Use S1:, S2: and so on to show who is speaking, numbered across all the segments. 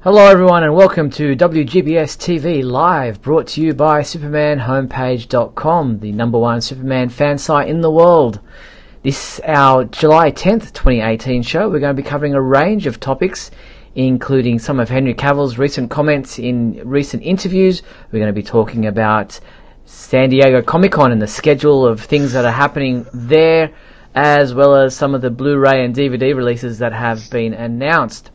S1: Hello everyone and welcome to WGBS TV Live, brought to you by SupermanHomepage.com, the #1 Superman fan site in the world. This is our July 10th, 2018 show. We're going to be covering a range of topics, including some of Henry Cavill's recent comments in recent interviews. We're going to be talking about San Diego Comic-Con and the schedule of things that are happening there, as well as some of the Blu-ray and DVD releases that have been announced.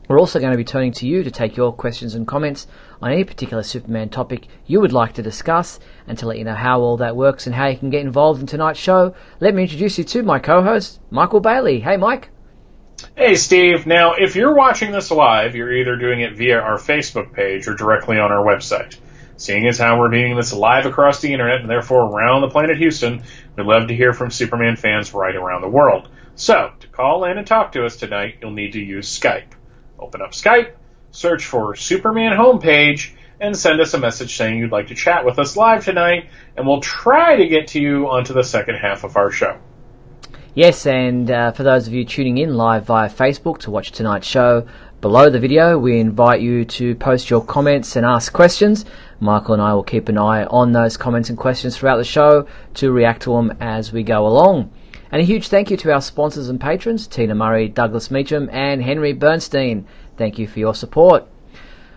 S1: We're also going to be turning to you to take your questions and comments on any particular Superman topic you would like to discuss, and to let you know how all that works and how you can get involved in tonight's show. Let me introduce you to my co-host, Michael Bailey. Hey, Mike.
S2: Hey, Steve. Now, if you're watching this live, you're either doing it via our Facebook page or directly on our website. Seeing as how we're doing this live across the internet and therefore around the planet Houston, we'd love to hear from Superman fans right around the world. So, to call in and talk to us tonight, you'll need to use Skype. Open up Skype, search for Superman Homepage, and send us a message saying you'd like to chat with us live tonight, and we'll try to get to you onto the second half of our show.
S1: Yes, and for those of you tuning in live via Facebook to watch tonight's show, below the video we invite you to post your comments and ask questions. Michael and I will keep an eye on those comments and questions throughout the show to react to them as we go along. And a huge thank you to our sponsors and patrons, Tina Murray, Douglas Meacham and Henry Bernstein. Thank you for your support.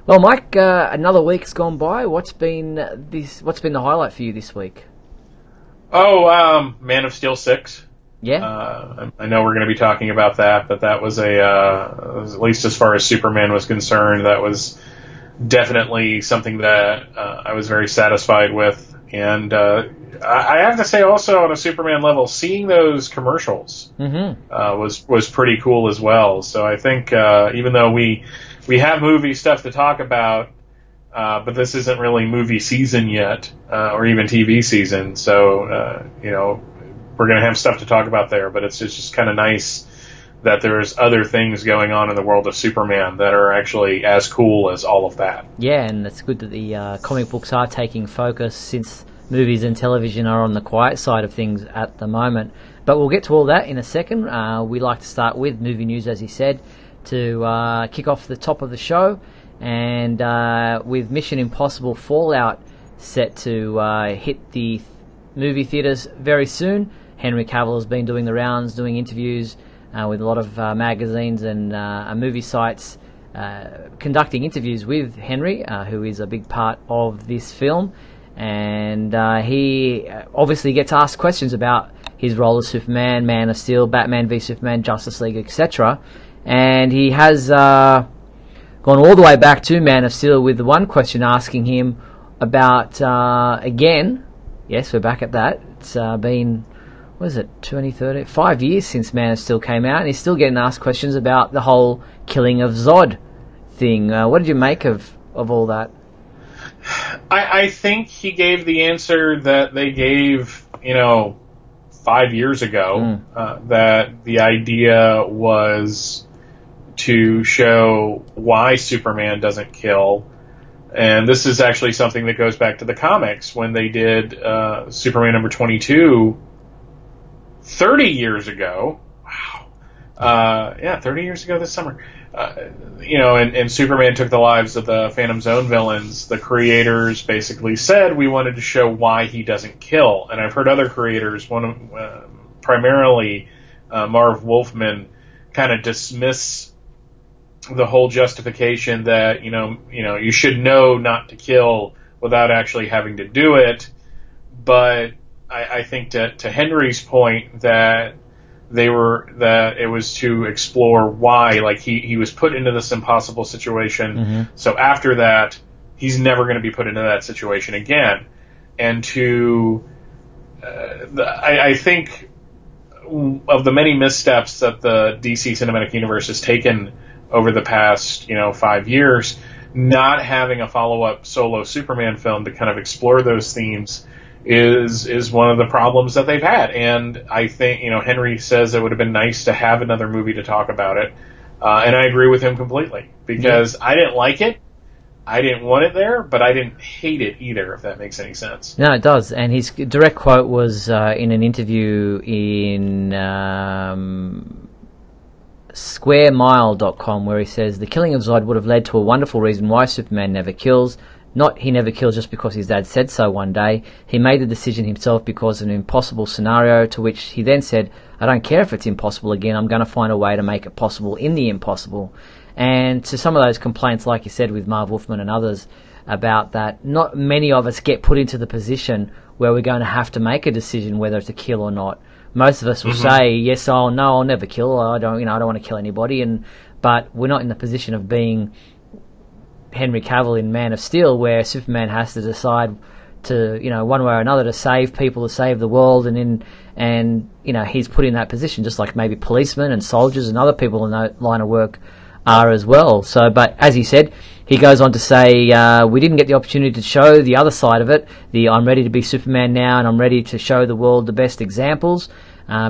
S1: Well, Mike, another week's gone by. What's been the highlight for you this week?
S2: Man of Steel 6.
S1: Yeah.
S2: I know we're going to be talking about that, but that was at least as far as Superman was concerned, that was definitely something that I was very satisfied with. And I have to say also on a Superman level, seeing those commercials was pretty cool as well. So I think even though we have movie stuff to talk about, but this isn't really movie season yet, or even TV season. So, we're going to have stuff to talk about there, but it's just kind of nice that there's other things going on in the world of Superman that are actually as cool as all of that. Yeah,
S1: and it's good that the comic books are taking focus, since movies and television are on the quiet side of things at the moment. But we'll get to all that in a second. We like to start with movie news, as he said, to kick off the top of the show. And with Mission Impossible Fallout set to hit the movie theaters very soon, Henry Cavill has been doing the rounds, doing interviews with a lot of magazines and movie sites, conducting interviews with Henry, who is a big part of this film. And he obviously gets asked questions about his role as Superman, Man of Steel, Batman v Superman, Justice League, etc. And he has gone all the way back to Man of Steel with the one question asking him about, again, yes, we're back at that. It's been, 2013? 5 years since Man of Steel came out, and he's still getting asked questions about the whole killing of Zod thing. What did you make of all that?
S2: I think he gave the answer that they gave, 5 years ago, that the idea was to show why Superman doesn't kill. And this is actually something that goes back to the comics when they did Superman number 22 30 years ago. Wow. 30 years ago this summer. And Superman took the lives of the Phantom Zone villains. The creators basically said we wanted to show why he doesn't kill. And I've heard other creators, primarily Marv Wolfman, kind of dismiss the whole justification that you should know not to kill without actually having to do it. But I think that to Henry's point that it was to explore why, like he was put into this impossible situation. So after that, he's never going to be put into that situation again. And I think of the many missteps that the DC Cinematic Universe has taken over the past 5 years, not having a follow-up solo Superman film to kind of explore those themes is one of the problems that they've had. And I think, Henry says it would have been nice to have another movie to talk about it. And I agree with him completely, because I didn't like it. I didn't want it there, but I didn't hate it either, if that makes any sense.
S1: No, it does. And his direct quote was in an interview in squaremile.com, where he says, the killing of Zod would have led to a wonderful reason why Superman never kills. Not he never kills just because his dad said so one day. He made the decision himself because of an impossible scenario, to which he then said, I don't care if it's impossible again, I'm going to find a way to make it possible in the impossible. And to some of those complaints, like you said, with Marv Wolfman and others, about that, not many of us get put into the position where we're going to have to make a decision whether to kill or not. Most of us will say, yes, no, I'll never kill, I don't want to kill anybody, but we're not in the position of being Henry Cavill in Man of Steel, where Superman has to decide to, one way or another, to save people, to save the world, and he's put in that position, just like maybe policemen and soldiers and other people in that line of work are as well. So, but as he said, he goes on to say, we didn't get the opportunity to show the other side of it, I'm ready to be Superman now, and I'm ready to show the world the best examples,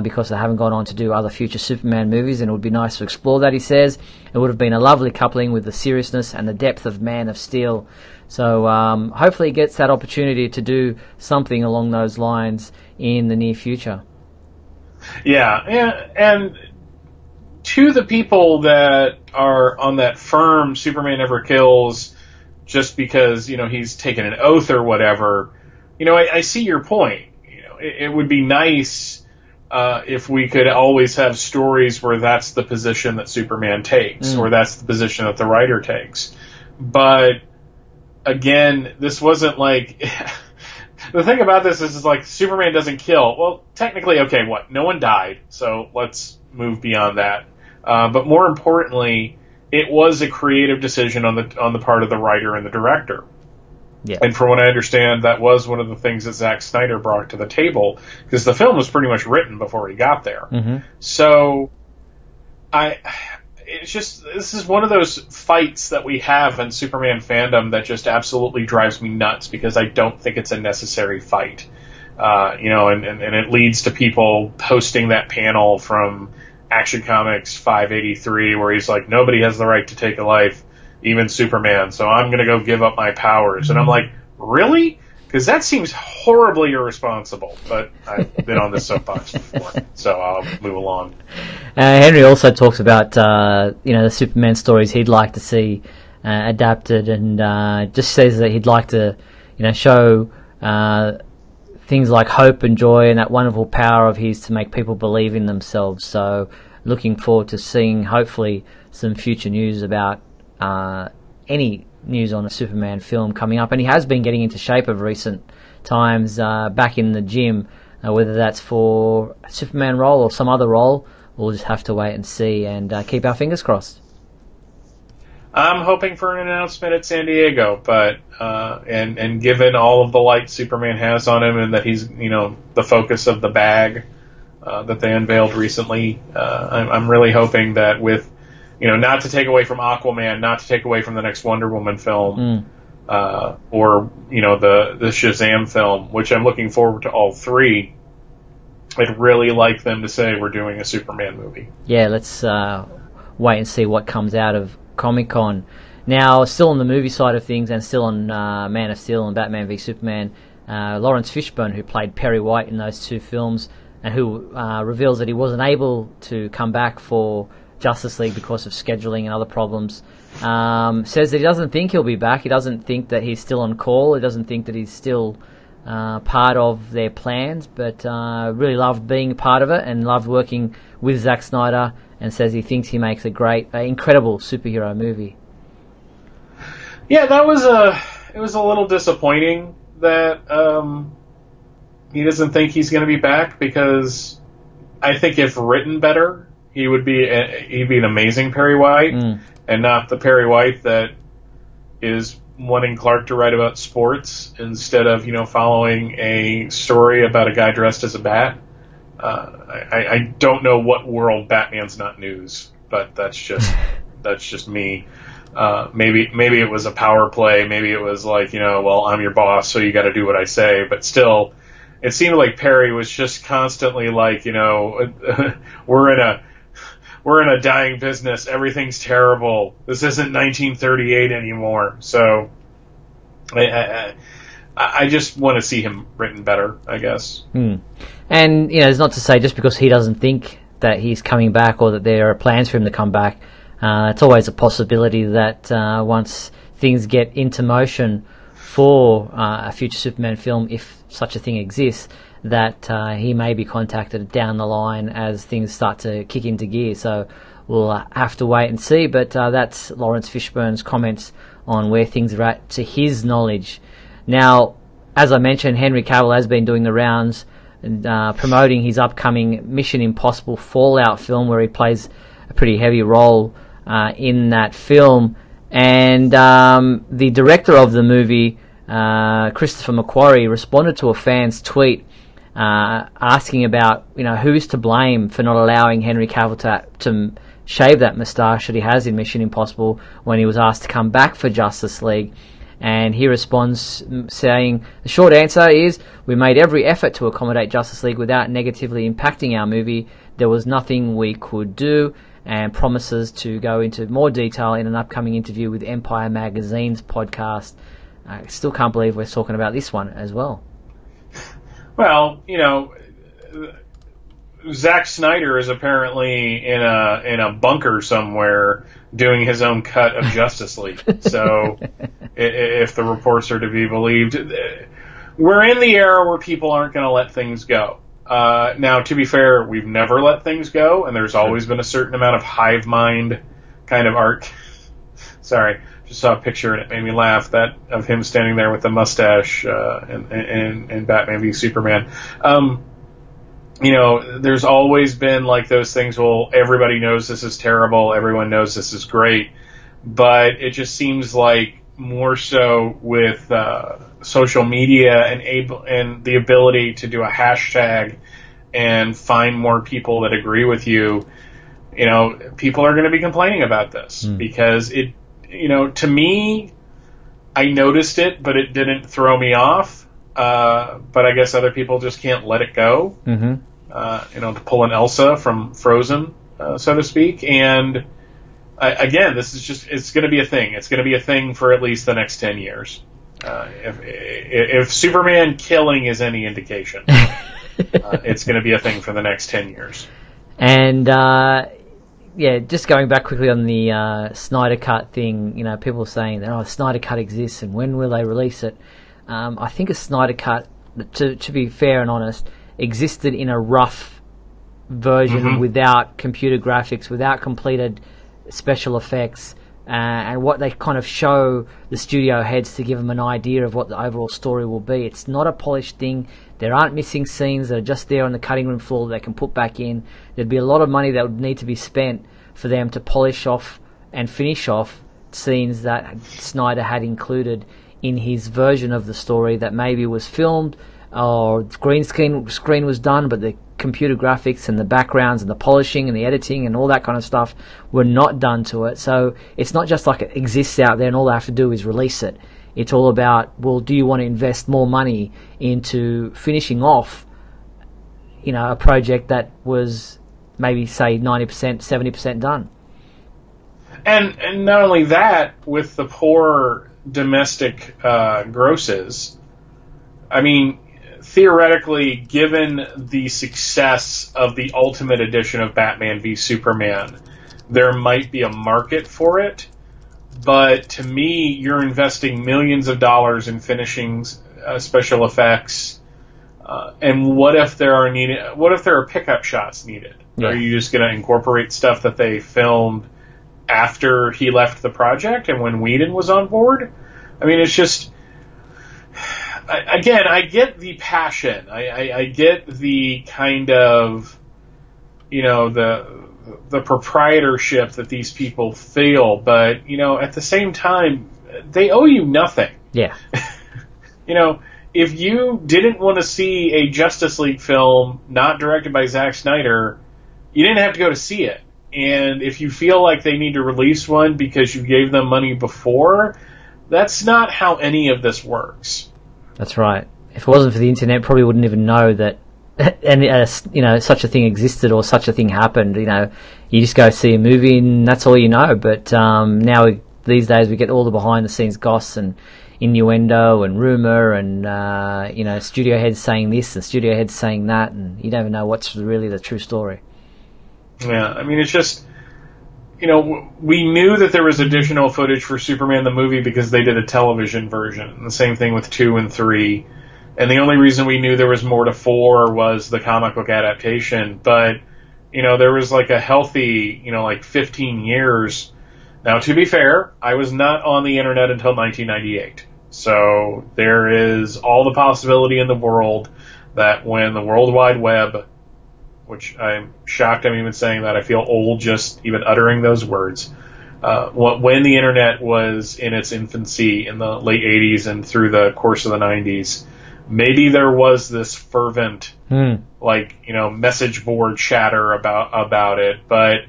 S1: because I haven't gone on to do other future Superman movies, and it would be nice to explore that, he says. It would have been a lovely coupling with the seriousness and the depth of Man of Steel. So hopefully he gets that opportunity to do something along those lines in the near future.
S2: Yeah, and to the people that are on that firm Superman never kills just because, he's taken an oath or whatever, I see your point. It would be nice if we could always have stories where that's the position that Superman takes, or that's the position that the writer takes. But again, this wasn't like the thing about this is like Superman doesn't kill. Well, technically, okay, no one died, so let's move beyond that. But more importantly, it was a creative decision on the part of the writer and the director. Yeah. And from what I understand, that was one of the things that Zack Snyder brought to the table, because the film was pretty much written before he got there. So, this is one of those fights that we have in Superman fandom that just absolutely drives me nuts, because I don't think it's a necessary fight. And it leads to people posting that panel from Action Comics 583 where he's like, nobody has the right to take a life, even Superman, so I'm going to go give up my powers. And I'm like, really? Because that seems horribly irresponsible. But I've been on this soapbox before, so I'll move along.
S1: Henry also talks about, the Superman stories he'd like to see adapted, and just says that he'd like to, show things like hope and joy and that wonderful power of his to make people believe in themselves. So looking forward to seeing, hopefully, some future news about any news on a Superman film coming up. And he has been getting into shape of recent times, back in the gym, whether that's for a Superman role or some other role. We'll just have to wait and see, and keep our fingers crossed.
S2: I'm hoping for an announcement at San Diego, but and given all of the light Superman has on him, and that he's the focus of the bag that they unveiled recently, I'm really hoping that with not to take away from Aquaman, not to take away from the next Wonder Woman film, or the Shazam film, which I'm looking forward to all three. I'd really like them to say we're doing a Superman movie. Yeah, let's
S1: wait and see what comes out of Comic-Con. Now, still on the movie side of things, and still on Man of Steel and Batman v Superman, Lawrence Fishburne, who played Perry White in those two films, and who reveals that he wasn't able to come back for Justice League because of scheduling and other problems, says that he doesn't think he'll be back. He doesn't think that he's still on call. He doesn't think that he's still part of their plans, but really loved being a part of it and loved working with Zack Snyder, and says he thinks he makes a great, incredible superhero movie.
S2: Yeah, it was a little disappointing that he doesn't think he's going to be back, because I think if written better, he'd be an amazing Perry White, and not the Perry White that is wanting Clark to write about sports instead of following a story about a guy dressed as a bat. I don't know what world Batman's not news, but that's just me. Maybe it was a power play. Maybe it was like, well, I'm your boss, so you got to do what I say. But still, it seemed like Perry was just constantly like, we're in a dying business. Everything's terrible. This isn't 1938 anymore. So I just want to see him written better, I guess.
S1: And, it's not to say just because he doesn't think that he's coming back or that there are plans for him to come back. It's always a possibility that once things get into motion for a future Superman film, if such a thing exists, that he may be contacted down the line as things start to kick into gear. So we'll have to wait and see. But that's Lawrence Fishburne's comments on where things are at to his knowledge. Now, as I mentioned, Henry Cavill has been doing the rounds and promoting his upcoming Mission Impossible Fallout film, where he plays a pretty heavy role in that film. And the director of the movie, Christopher McQuarrie, responded to a fan's tweet asking about, who's to blame for not allowing Henry Cavill to shave that moustache that he has in Mission Impossible when he was asked to come back for Justice League. And he responds saying, the short answer is, we made every effort to accommodate Justice League without negatively impacting our movie. There was nothing we could do, and promises to go into more detail in an upcoming interview with Empire Magazine's podcast. I still can't believe we're talking about this one as well.
S2: Well, Zack Snyder is apparently in a bunker somewhere doing his own cut of Justice League. So, if the reports are to be believed, we're in the era where people aren't going to let things go. Now, to be fair, we've never let things go, and there's always been a certain amount of hive mind kind of art. Sorry, just saw a picture and it made me laugh, that of him standing there with the mustache in Batman v Superman. There's always been like those things, well, everybody knows this is terrible, everyone knows this is great, but it just seems like more so with social media and the ability to do a hashtag and find more people that agree with you, people are going to be complaining about this because it, to me, I noticed it, but it didn't throw me off. But I guess other people just can't let it go. Mm-hmm. To pull an Elsa from Frozen, so to speak. And again, it's going to be a thing. It's going to be a thing for at least the next 10 years. If Superman killing is any indication, it's going to be a thing for the next 10 years. And,
S1: just going back quickly on the Snyder Cut thing, people saying that, the Snyder Cut exists and when will they release it? I think a Snyder Cut, to be fair and honest, existed in a rough version without computer graphics, without completed special effects, and what they kind of show the studio heads to give them an idea of what the overall story will be. It's not a polished thing. There aren't missing scenes that are just there on the cutting room floor that they can put back in. There'd be a lot of money that would need to be spent for them to polish off and finish off scenes that Snyder had included in his version of the story that maybe was filmed or green screen was done, but the computer graphics and the backgrounds and the polishing and the editing and all that kind of stuff were not done to it. So it's not just like it exists out there and all they have to do is release it. It's all about, well, do you want to invest more money into finishing off, a project that was maybe, say, 90%, 70% done?
S2: And not only that, with the poor domestic grosses, I mean, theoretically, given the success of the Ultimate Edition of Batman v Superman, there might be a market for it. But to me, you're investing millions of dollars in finishing special effects. And what if there are pickup shots needed? Yeah. Are you just going to incorporate stuff that they filmed after he left the project and when Whedon was on board? I mean, it's just... Again, I get the passion. I get the kind of, the proprietorship that these people feel, but, at the same time, they owe you nothing.
S1: Yeah.
S2: If you didn't want to see a Justice League film not directed by Zack Snyder, you didn't have to go to see it. And if you feel like they need to release one because you gave them money before, that's not how any of this works.
S1: That's right. If it wasn't for the internet, probably wouldn't even know that, such a thing existed or such a thing happened. You just go see a movie and that's all you know. But now these days we get all the behind-the-scenes goss and innuendo and rumor and studio heads saying this and studio heads saying that, and you don't even know what's really the true story.
S2: Yeah, I mean, it's just, we knew that there was additional footage for Superman the movie because they did a television version. And the same thing with 2 and 3. And the only reason we knew there was more to 4 was the comic book adaptation. But, there was like a healthy, 15 years. Now, to be fair, I was not on the internet until 1998. So there is all the possibility in the world that when the World Wide Web, which I'm shocked I'm even saying that, I feel old just even uttering those words, when the internet was in its infancy in the late 80s and through the course of the 90s, maybe there was this fervent, message board chatter about it, but,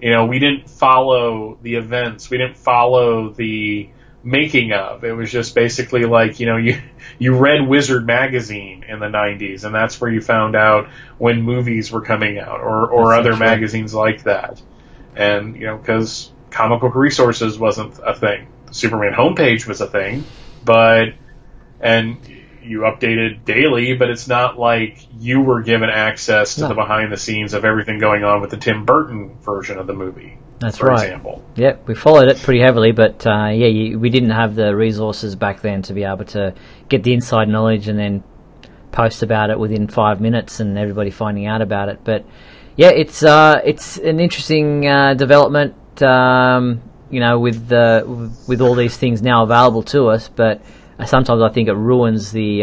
S2: we didn't follow the events. We didn't follow the making of. It was just basically like, you read Wizard magazine in the 90s, and that's where you found out when movies were coming out, or other magazines like that. And, because comic book resources wasn't a thing. The Superman homepage was a thing, and you updated daily, but it's not like you were given access to the behind the scenes of everything going on with the Tim Burton version of the movie.
S1: That's
S2: for
S1: right.
S2: Example.
S1: Yep, we followed it pretty heavily, but we didn't have the resources back then to be able to get the inside knowledge and then post about it within 5 minutes and everybody finding out about it. But yeah, it's an interesting development, with all these things now available to us. But sometimes I think it ruins the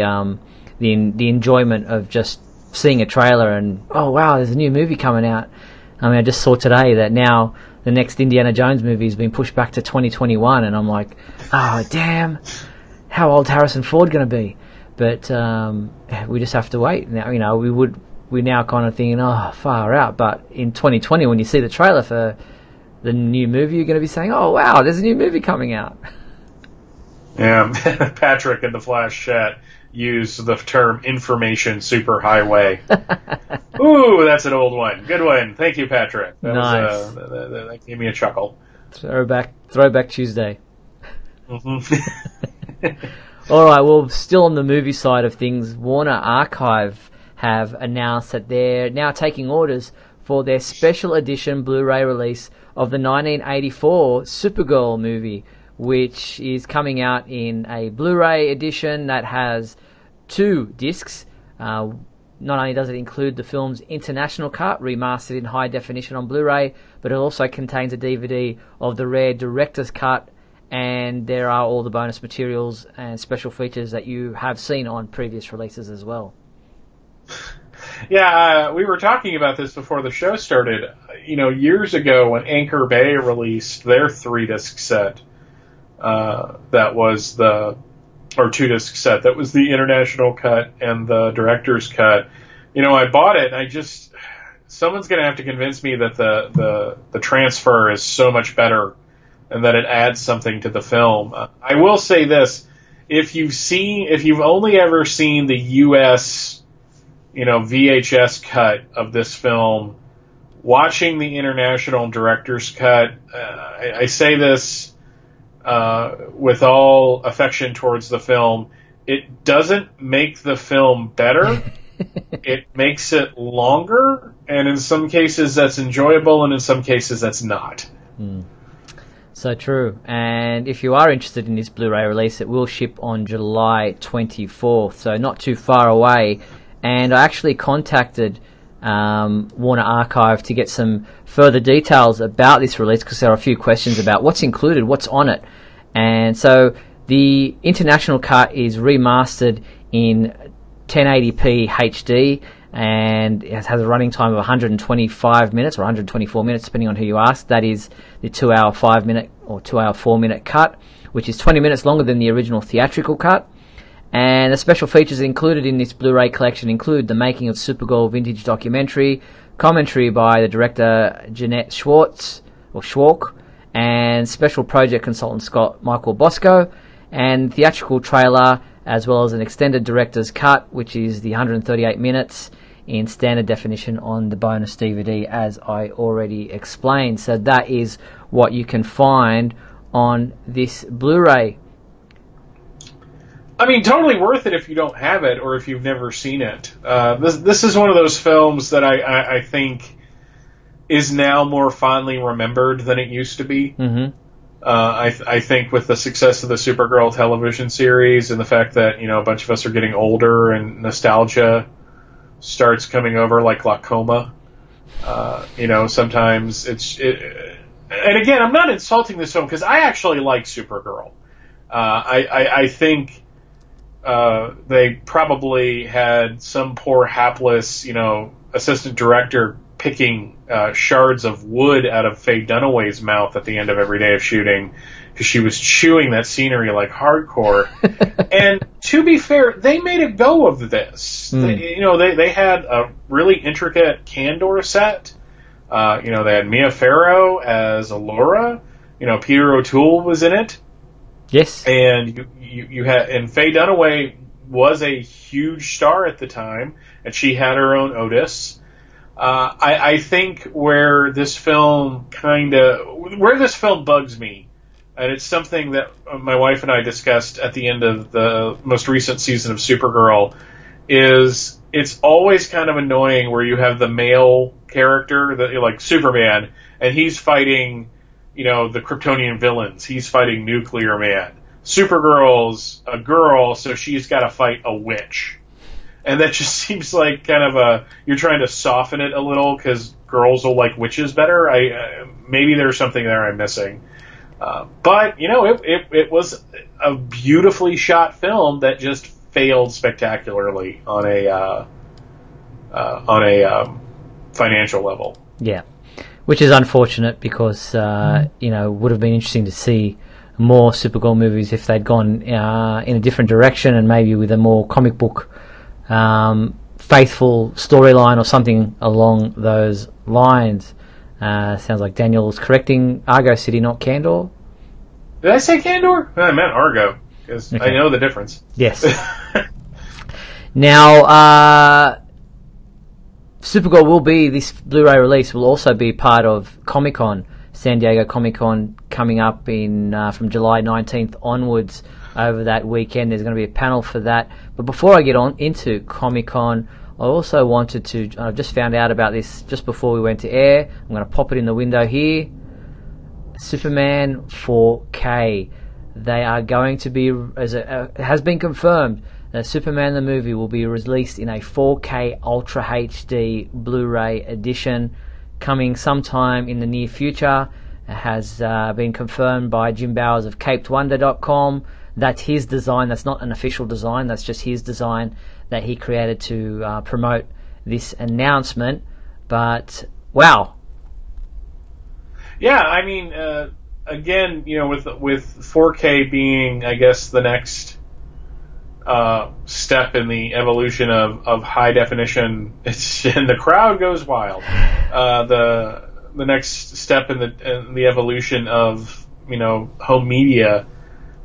S1: enjoyment of just seeing a trailer and, oh wow, there's a new movie coming out. I mean, I just saw today that now the next Indiana Jones movie has been pushed back to 2021, and I'm like, oh damn, how old Harrison Ford going to be? But we just have to wait. Now, we're now kind of thinking, oh, far out. But in 2020, when you see the trailer for the new movie, you're going to be saying, oh wow, there's a new movie coming out.
S2: Yeah, Patrick in the Flash chat used the term information superhighway. Ooh, that's an old one. Good one. Thank you, Patrick.
S1: Nice.
S2: That gave me a chuckle.
S1: Throwback Tuesday.
S2: Mm-hmm.
S1: All right, well, still on the movie side of things, Warner Archive have announced that they're now taking orders for their special edition Blu-ray release of the 1984 Supergirl movie, which is coming out in a Blu-ray edition that has 2 discs. Not only does it include the film's international cut, remastered in high definition on Blu-ray, but it also contains a DVD of the rare director's cut, and there are all the bonus materials and special features that you have seen on previous releases as well.
S2: Yeah, we were talking about this before the show started. Years ago when Anchor Bay released their 3-disc set, that was the 2-disc set. That was the international cut and the director's cut. I bought it, and someone's going to have to convince me that the transfer is so much better and that it adds something to the film. I will say this: if you've only ever seen the U.S. VHS cut of this film, watching the international director's cut, I say this with all affection towards the film, it doesn't make the film better. It makes it longer, and in some cases that's enjoyable, and in some cases that's not.
S1: So true. And if you are interested in this Blu-ray release, it will ship on July 24th, so not too far away. And I actually contacted Warner Archive to get some further details about this release, because there are a few questions about what's included, what's on it. And so the international cut is remastered in 1080p HD, and it has a running time of 125 minutes or 124 minutes, depending on who you ask. That is the 2 hour 5 minute or 2 hour 4 minute cut, which is 20 minutes longer than the original theatrical cut. And the special features included in this Blu-ray collection include the making of Supergirl vintage documentary, commentary by the director Jeanette Schwark, and special project consultant Scott Michael Bosco, and theatrical trailer, as well as an extended director's cut, which is the 138 minutes in standard definition on the bonus DVD, as I already explained. So that is what you can find on this Blu-ray.
S2: I mean, totally worth it if you don't have it or if you've never seen it. This is one of those films that I think, is now more fondly remembered than it used to be.
S1: Mm-hmm.
S2: I think with the success of the Supergirl television series and the fact that, a bunch of us are getting older and nostalgia starts coming over like glaucoma, sometimes and again, I'm not insulting this film because I actually like Supergirl. I think they probably had some poor hapless, assistant director picking shards of wood out of Faye Dunaway's mouth at the end of every day of shooting because she was chewing that scenery like hardcore. And to be fair, they made a go of this. They had a really intricate Kandor set. They had Mia Farrow as Allura. Peter O'Toole was in it.
S1: Yes.
S2: And you had, and Faye Dunaway was a huge star at the time, and she had her own Otis. I think where this film bugs me, and it's something that my wife and I discussed at the end of the most recent season of Supergirl, is it's always kind of annoying where you have the male character, like Superman, and he's fighting, the Kryptonian villains. He's fighting Nuclear Man. Supergirl's a girl, so she's got to fight a witch. And that just seems like kind of you're trying to soften it a little because girls will like witches better. Maybe there's something there I'm missing. But, it was a beautifully shot film that just failed spectacularly on a financial level.
S1: Yeah, which is unfortunate because, would have been interesting to see more Supergirl movies if they'd gone in a different direction and maybe with a more comic book faithful storyline or something along those lines. Sounds like Daniel's correcting Argo City, not Kandor.
S2: Did I say Kandor? I meant Argo, because I know the difference.
S1: Yes. Now, Supergirl will be, this Blu-ray release will also be part of Comic-Con, San Diego Comic-Con, coming up in from July 19th onwards. Over that weekend, there's going to be a panel for that. But before I get on into Comic-Con, I also wanted to, I've just found out about this just before we went to air. I'm going to pop it in the window here. Superman 4K. They are going to be, it has been confirmed, that Superman the movie will be released in a 4K Ultra HD Blu-ray edition coming sometime in the near future. It has been confirmed by Jim Bowers of CapedWonder.com. That's his design. That's not an official design. That's just his design that he created to promote this announcement. But, wow.
S2: Yeah, I mean, again, with 4K being, I guess, the next step in the evolution of high definition, and the crowd goes wild. The next step in the evolution of, home media.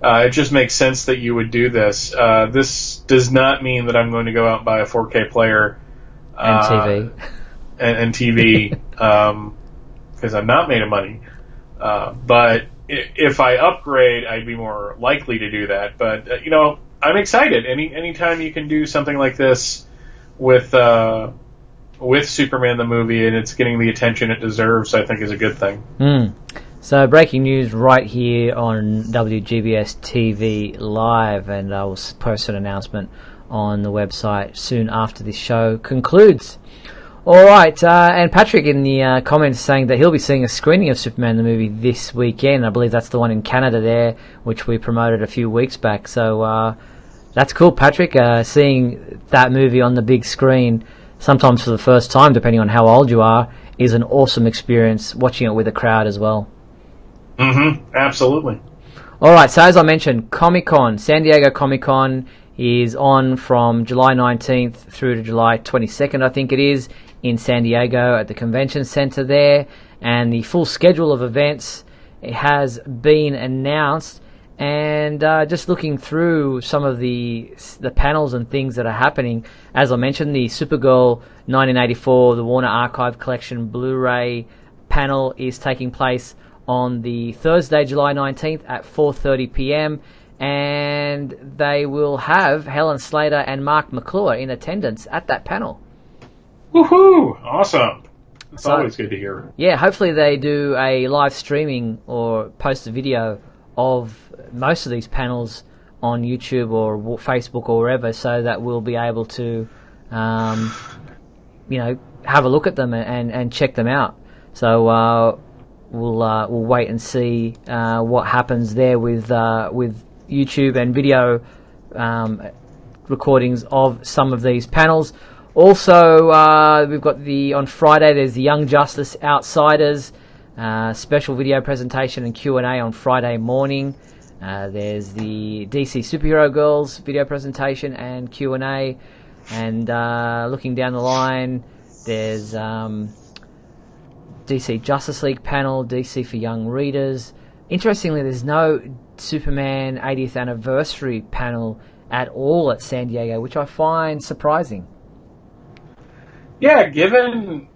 S2: It just makes sense that you would do this. This does not mean that I'm going to go out and buy a 4K player
S1: and TV,
S2: and TV, because I'm not made of money. But if I upgrade, I'd be more likely to do that. But I'm excited. Anytime you can do something like this with Superman the movie, and it's getting the attention it deserves, I think is a good thing.
S1: So breaking news right here on WGBS TV Live, and I will post an announcement on the website soon after this show concludes. Alright, and Patrick in the comments saying that he'll be seeing a screening of Superman the movie this weekend. I believe that's the one in Canada there, which we promoted a few weeks back. So that's cool, Patrick. Seeing that movie on the big screen, sometimes for the first time, depending on how old you are, is an awesome experience, watching it with a crowd as well.
S2: Absolutely.
S1: Alright, so as I mentioned, Comic-Con, San Diego Comic-Con is on from July 19th through to July 22nd, I think it is, in San Diego at the Convention Center there. And the full schedule of events has been announced. And just looking through some of the panels and things that are happening, as I mentioned, the Supergirl 1984, the Warner Archive Collection Blu-ray panel is taking place on the Thursday, July 19th at 4:30 p.m. and they will have Helen Slater and Mark McClure in attendance at that panel.
S2: Woohoo! Awesome. It's always good to hear.
S1: Yeah, hopefully they do a live streaming or post a video of most of these panels on YouTube or Facebook or wherever, so that we'll be able to, have a look at them and check them out. So we'll wait and see what happens there with YouTube and video recordings of some of these panels. Also, we've got on Friday, there's the Young Justice Outsiders special video presentation and Q&A on Friday morning. There's the DC Superhero Girls video presentation and Q&A. And looking down the line, there's DC Justice League panel, DC for Young Readers. Interestingly, there's no Superman 80th Anniversary panel at all at San Diego, which I find surprising.
S2: Yeah, given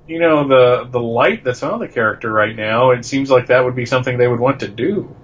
S2: the light that's on the character right now, it seems like that would be something they would want to do.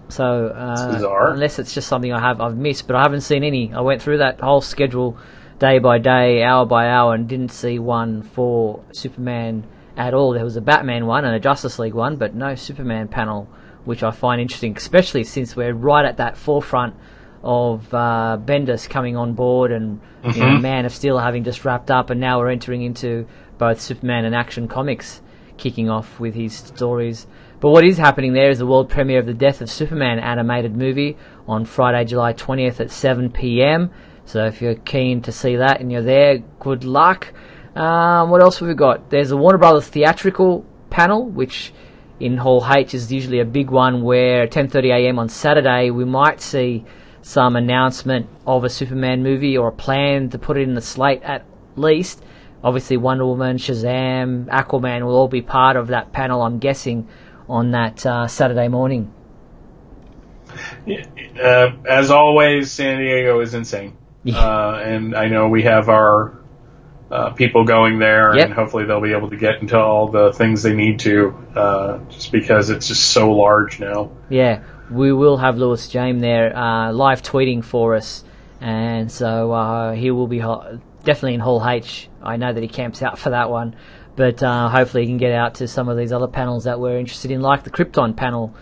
S1: So
S2: bizarre.
S1: Unless it's just something I've missed, but I haven't seen any. I went through that whole schedule day by day, hour by hour, and didn't see one for Superman at all. There was a Batman one and a Justice League one, but no Superman panel, which I find interesting, especially since we're right at that forefront of Bendis coming on board and Man of Steel having just wrapped up, and now we're entering into both Superman and Action Comics kicking off with his stories. But what is happening there is the world premiere of the Death of Superman animated movie on Friday, July 20th at 7 p.m. So if you're keen to see that and you're there, good luck. What else have we got? There's a Warner Brothers theatrical panel, which in Hall H is usually a big one, where at 10:30 a.m. on Saturday we might see some announcement of a Superman movie or a plan to put it in the slate at least. Obviously Wonder Woman, Shazam, Aquaman will all be part of that panel, I'm guessing, on that Saturday morning.
S2: As always, San Diego is insane. And I know we have our people going there, and hopefully they'll be able to get into all the things they need to, just because it's just so large now. Yeah,
S1: we will have Lewis James there live tweeting for us, and so he will be definitely in Hall H. I know that he camps out for that one, but hopefully he can get out to some of these other panels that we're interested in, like the Krypton panel,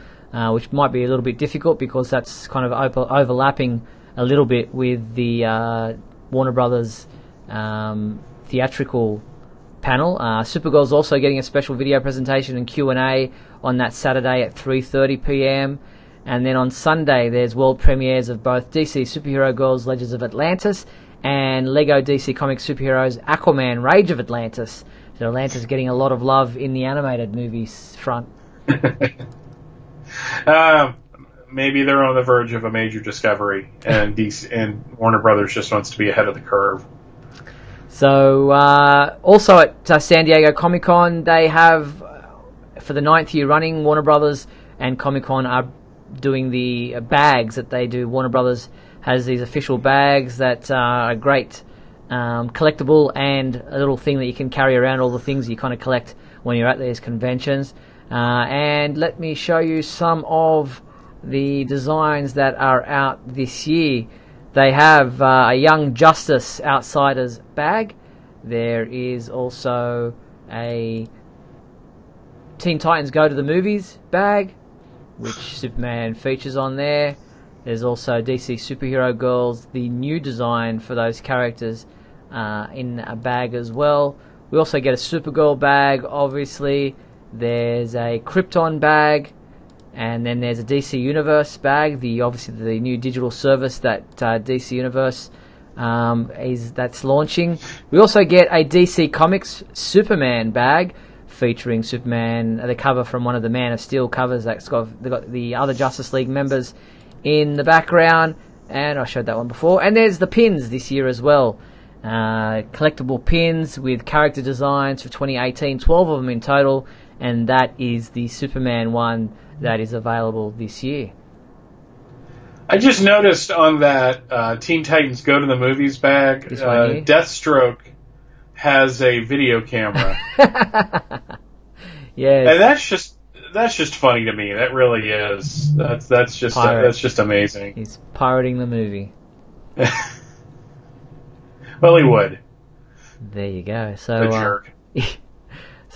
S1: which might be a little bit difficult because that's kind of overlapping a little bit with the Warner Brothers theatrical panel. Supergirl's also getting a special video presentation and Q&A on that Saturday at 3:30 p.m. And then on Sunday, there's world premieres of both DC Superhero Girls Legends of Atlantis and Lego DC Comics Superheroes Aquaman Rage of Atlantis. So Atlantis getting a lot of love in the animated movies front.
S2: Maybe they're on the verge of a major discovery, and DC and Warner Brothers just wants to be ahead of the curve.
S1: So also at San Diego Comic-Con, they have, for the 9th year running, Warner Brothers and Comic-Con are doing the bags that they do. Warner Brothers has these official bags that are great, collectible, and a little thing that you can carry around, all the things you kind of collect when you're at these conventions. And let me show you some of the designs that are out this year. They have a Young Justice Outsiders bag. There is also a Teen Titans Go to the Movies bag, which Superman features on there. There's also DC Superhero Girls, the new design for those characters, in a bag as well. We also get a Supergirl bag, obviously. There's a Krypton bag, and then there's a DC Universe bag, obviously the new digital service that DC Universe that's launching. We also get a DC Comics Superman bag featuring Superman, the cover from one of the Man of Steel covers. They've got the other Justice League members in the background, and I showed that one before. And there's the pins this year as well. Collectible pins with character designs for 2018, 12 of them in total, and that is the Superman one that is available this year.
S2: I just noticed on that Teen Titans Go to the Movies bag, Deathstroke has a video camera.
S1: Yeah,
S2: and that's just funny to me. That really is. That's just amazing.
S1: He's pirating the movie.
S2: Well, he would.
S1: There you go. So
S2: the jerk.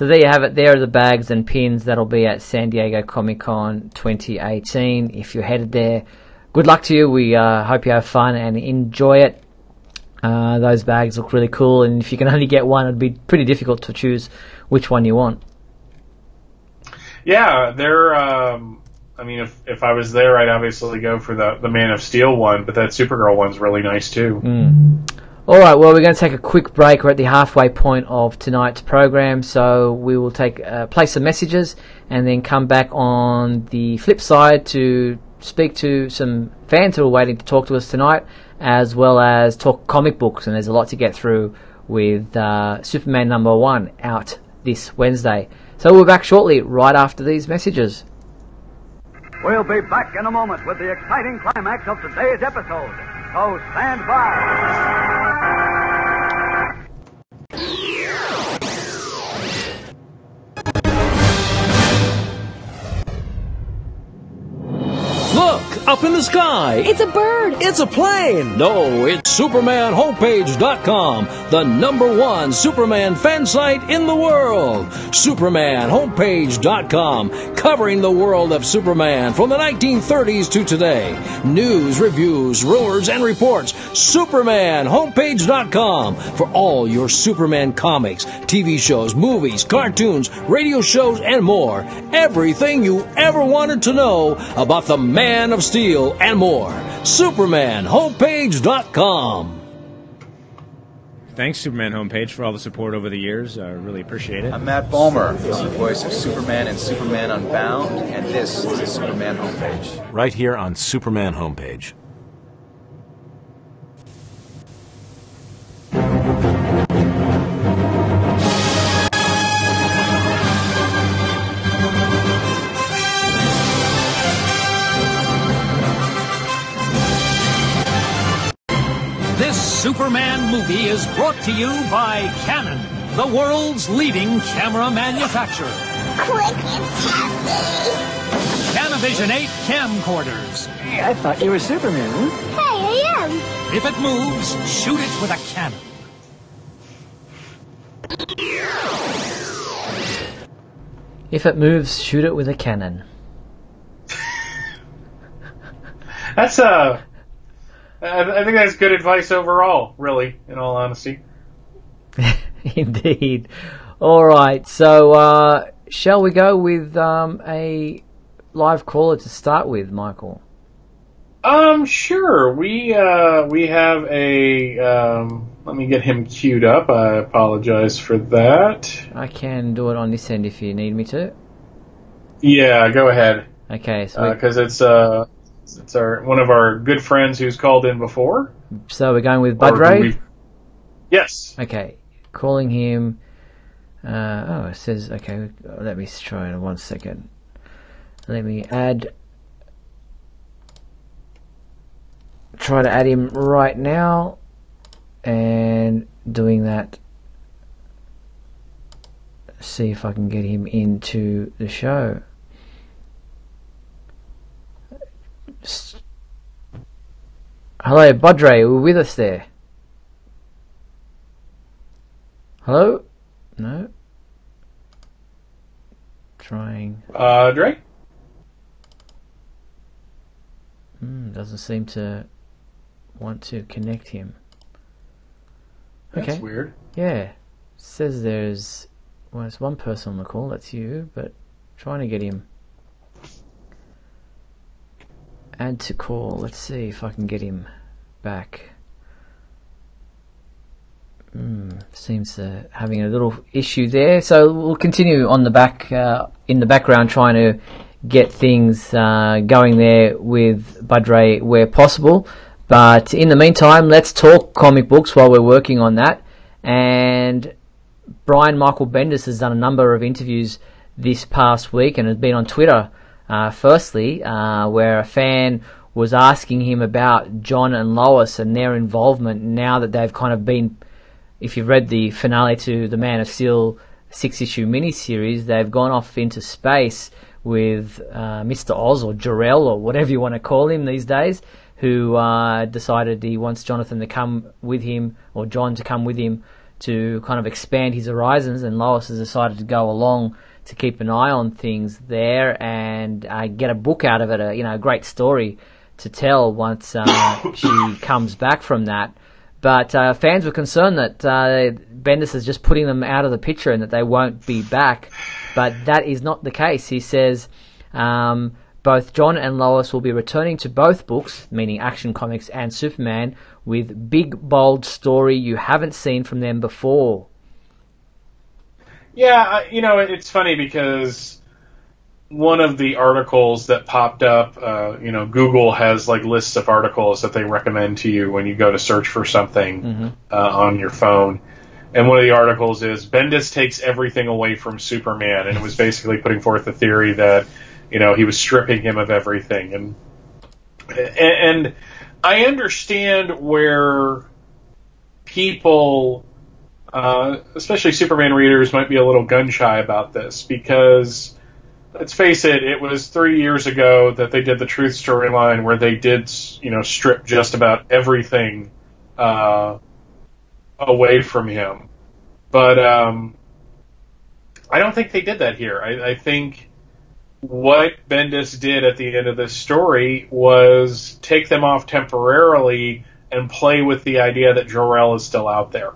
S1: So there you have it. There are the bags and pins that'll be at San Diego Comic-Con 2018. If you're headed there, good luck to you. We hope you have fun and enjoy it. Those bags look really cool, and if you can only get one, it'd be pretty difficult to choose which one you want.
S2: Yeah, they're. I mean, if I was there, I'd obviously go for the Man of Steel one, but that Supergirl one's really nice too.
S1: All right, well, we're going to take a quick break. We're at the halfway point of tonight's program, so we will play some messages and then come back on the flip side to speak to some fans who are waiting to talk to us tonight, as well as talk comic books, and there's a lot to get through with Superman #1 out this Wednesday. So we're back shortly, right after these messages.
S3: We'll be back in a moment with the exciting climax of today's episode. So stand by.
S4: Look, up in the sky.
S5: It's a bird.
S4: It's a plane. No, it's SupermanHomepage.com, the #1 Superman fan site in the world. SupermanHomepage.com, covering the world of Superman from the 1930s to today. News, reviews, rumors, and reports. SupermanHomepage.com for all your Superman comics, TV shows, movies, cartoons, radio shows, and more. Everything you ever wanted to know about the Man of Steel and more. SupermanHomepage.com.
S6: Thanks, Superman Homepage, for all the support over the years. I really appreciate it.
S7: I'm Matt Balmer, the voice of Superman and Superman Unbound, and this is the Superman Homepage.
S8: Right here on Superman Homepage.
S9: This Superman movie is brought to you by Canon, the world's leading camera manufacturer.
S10: Quick and happy.
S9: Canavision 8 camcorders.
S3: Hey, I thought you were Superman, huh?
S10: Hey, I am.
S9: If it moves, shoot it with a cannon.
S1: If it moves, shoot it with a cannon.
S2: That's I think that's good advice overall, really, in all honesty.
S1: Indeed. All right, so shall we go with a live caller to start with, Michael?
S2: Sure. We have a. Let me get him queued up. I apologize for that.
S1: I can do it on this end if you need me to.
S2: Yeah, go ahead.
S1: Okay, so
S2: because it's one of our good friends who's called in before.
S1: So we're going with Budray?
S2: Yes.
S1: Okay, calling him. It says, okay, let me try it in 1 second. Let me try to add him right now, and doing that, see if I can get him into the show. Hello, Budray, are you with us there? Hello? No? Trying.
S2: Dre?
S1: Doesn't seem to want to connect him. Okay.
S2: That's weird.
S1: Yeah. Says there's one person on the call, that's you, but trying to get him. Add to call. Let's see if I can get him back. Seems having a little issue there. So we'll continue on in the background, trying to get things going there with Budray where possible. But in the meantime, let's talk comic books while we're working on that. And Brian Michael Bendis has done a number of interviews this past week and has been on Twitter. Firstly, where a fan was asking him about John and Lois and their involvement now that they've kind of been, if you've read the finale to the Man of Steel 6-issue miniseries, they've gone off into space with Mr. Oz or Jor-El or whatever you want to call him these days, who decided he wants Jonathan to come with him, or John to come with him to kind of expand his horizons, and Lois has decided to go along to keep an eye on things there and get a book out of it, a great story to tell once she comes back from that. But fans were concerned that Bendis is just putting them out of the picture and that they won't be back. But that is not the case. He says both John and Lois will be returning to both books, meaning Action Comics and Superman, with big, bold story you haven't seen from them before.
S2: Yeah, it's funny because one of the articles that popped up, Google has like lists of articles that they recommend to you when you go to search for something on your phone. And one of the articles is Bendis takes everything away from Superman, and it was basically putting forth the theory that, he was stripping him of everything. And I understand where people, especially Superman readers, might be a little gun-shy about this, because let's face it, it was 3 years ago that they did the Truth storyline where they did, strip just about everything away from him. But I don't think they did that here. I think what Bendis did at the end of this story was take them off temporarily and play with the idea that Jor-El is still out there.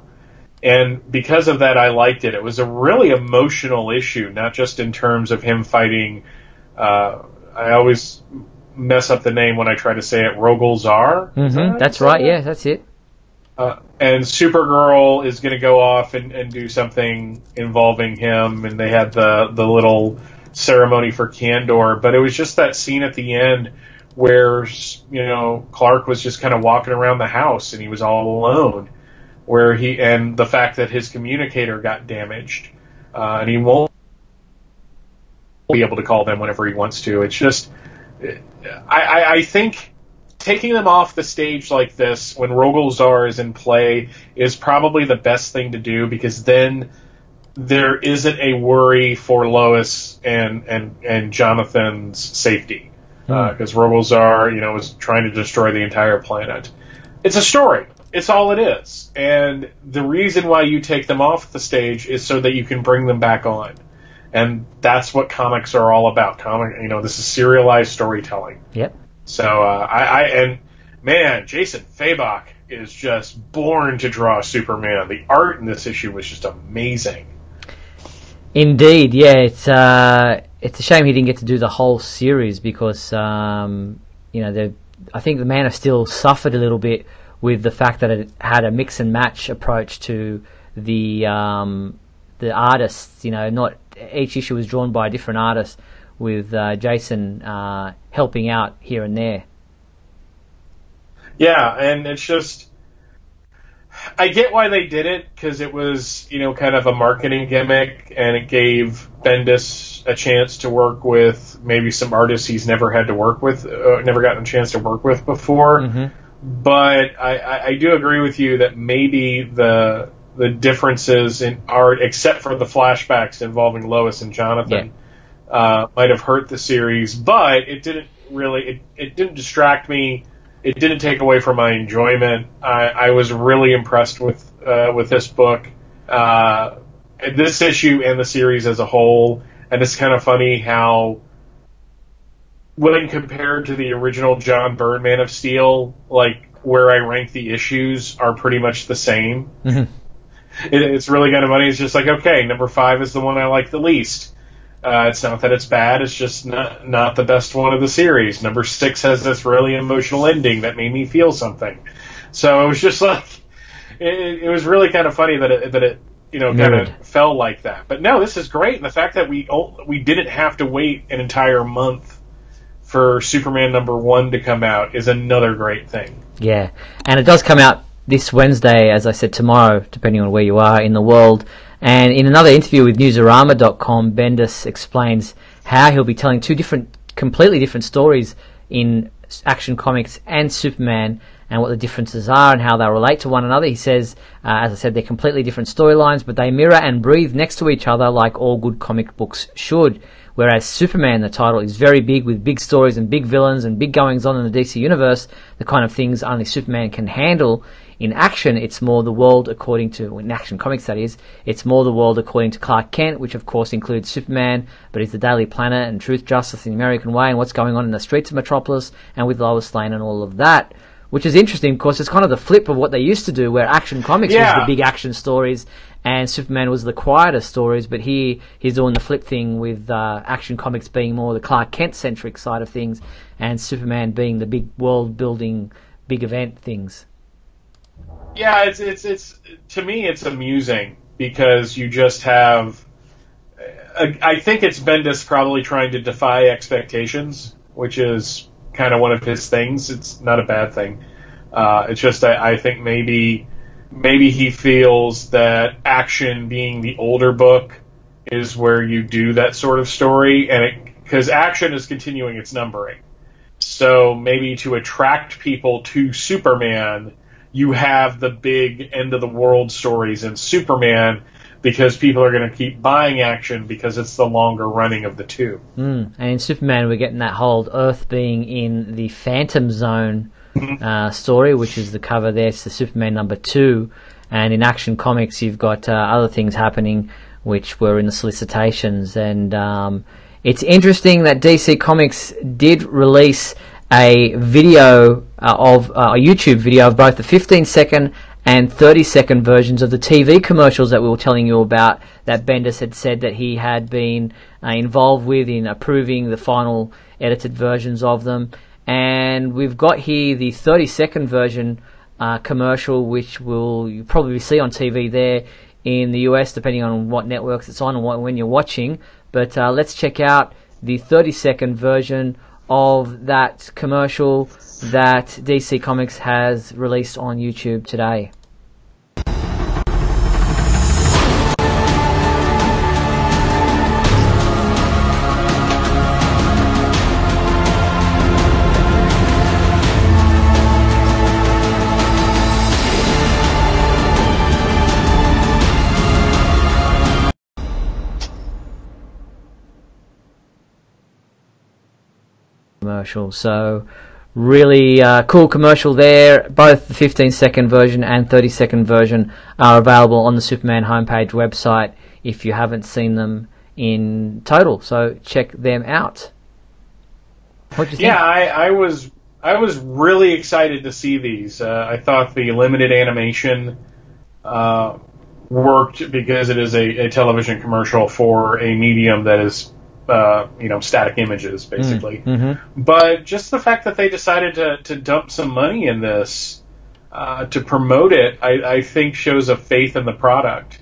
S2: And because of that, I liked it. It was a really emotional issue, not just in terms of him fighting, I always mess up the name when I try to say it, Rogol Zar?
S1: That's right, yeah, that's it.
S2: And Supergirl is going to go off and do something involving him, and they had the little ceremony for Kandor, but it was just that scene at the end where, Clark was just kind of walking around the house and he was all alone, and the fact that his communicator got damaged, and he won't be able to call them whenever he wants to. It's just, I think taking them off the stage like this when Rogol Zar is in play is probably the best thing to do, because then there isn't a worry for Lois and Jonathan's safety, because Rogol Zar, was trying to destroy the entire planet. It's a story. It's all it is. And the reason why you take them off the stage is so that you can bring them back on. And that's what comics are all about. This is serialized storytelling.
S1: Yep.
S2: So, Jason Fabok is just born to draw Superman. The art in this issue was just amazing.
S1: Indeed, yeah. It's a shame he didn't get to do the whole series because, I think the Man of Steel suffered a little bit with the fact that it had a mix and match approach to the artists. Not each issue was drawn by a different artist, with Jason helping out here and there.
S2: Yeah, and it's just, I get why they did it, because it was, kind of a marketing gimmick, and it gave Bendis a chance to work with maybe some artists he's never had to work with, never gotten a chance to work with before. But I do agree with you that maybe the differences in art, except for the flashbacks involving Lois and Jonathan, might have hurt the series, but it didn't really, it didn't distract me. It didn't take away from my enjoyment. I was really impressed with this book, this issue and the series as a whole. And it's kind of funny how, when compared to the original John Byrne Man of Steel, like where I rank the issues are pretty much the same. It's really kind of funny. It's just like, okay, number 5 is the one I like the least. It's not that it's bad, it's just not the best one of the series. Number 6 has this really emotional ending that made me feel something. So it was just like, it was really kind of funny that it kind of fell like that. But no, this is great, and the fact that we didn't have to wait an entire month for Superman number 1 to come out is another great thing.
S1: Yeah, and it does come out this Wednesday, as I said, tomorrow, depending on where you are in the world. And in another interview with Newsarama.com, Bendis explains how he'll be telling two completely different stories in Action Comics and Superman, and what the differences are and how they relate to one another. He says, as I said, they're completely different storylines, but they mirror and breathe next to each other like all good comic books should. Whereas Superman, the title, is very big, with big stories and big villains and big goings-on in the DC Universe, the kind of things only Superman can handle. in action, it's more the world according to, in Action Comics that is, it's more the world according to Clark Kent, which of course includes Superman, but he's the Daily Planet and Truth, Justice, and the American Way, and what's going on in the streets of Metropolis, and with Lois Lane and all of that. Which is interesting because it's kind of the flip of what they used to do, where Action Comics was the big action stories and Superman was the quieter stories, but here he's doing the flip thing with Action Comics being more the Clark Kent-centric side of things and Superman being the big world-building, big event things.
S2: Yeah, it's to me it's amusing because you just have... I think it's Bendis probably trying to defy expectations, which is kind of one of his things. It's not a bad thing. It's just I think maybe he feels that Action, being the older book, is where you do that sort of story, and because Action is continuing its numbering, so maybe to attract people to Superman, you have the big end of the world stories in Superman, because people are going to keep buying Action because it's the longer running of the two.
S1: And in Superman, we're getting that whole Earth being in the Phantom Zone story, which is the cover there. It's the Superman #2. And in Action Comics, you've got other things happening, which were in the solicitations. And it's interesting that DC Comics did release a video of a YouTube video of both the 15-second and 30-second versions of the TV commercials that we were telling you about, that Bendis had said that he had been involved with in approving the final edited versions of them. And we've got here the 30-second version commercial, which you probably see on TV there in the US, depending on what networks it's on and when you're watching. But let's check out the 30-second version of that commercial that DC Comics has released on YouTube today. Commercial. So really cool commercial there. Both the 15-second version and 30-second version are available on the Superman homepage website if you haven't seen them in total. So check them out. What do you think?
S2: Yeah, I was really excited to see these. I thought the limited animation worked because it is a television commercial for a medium that is static images, basically. But just the fact that they decided to dump some money in this to promote it, I think shows a faith in the product.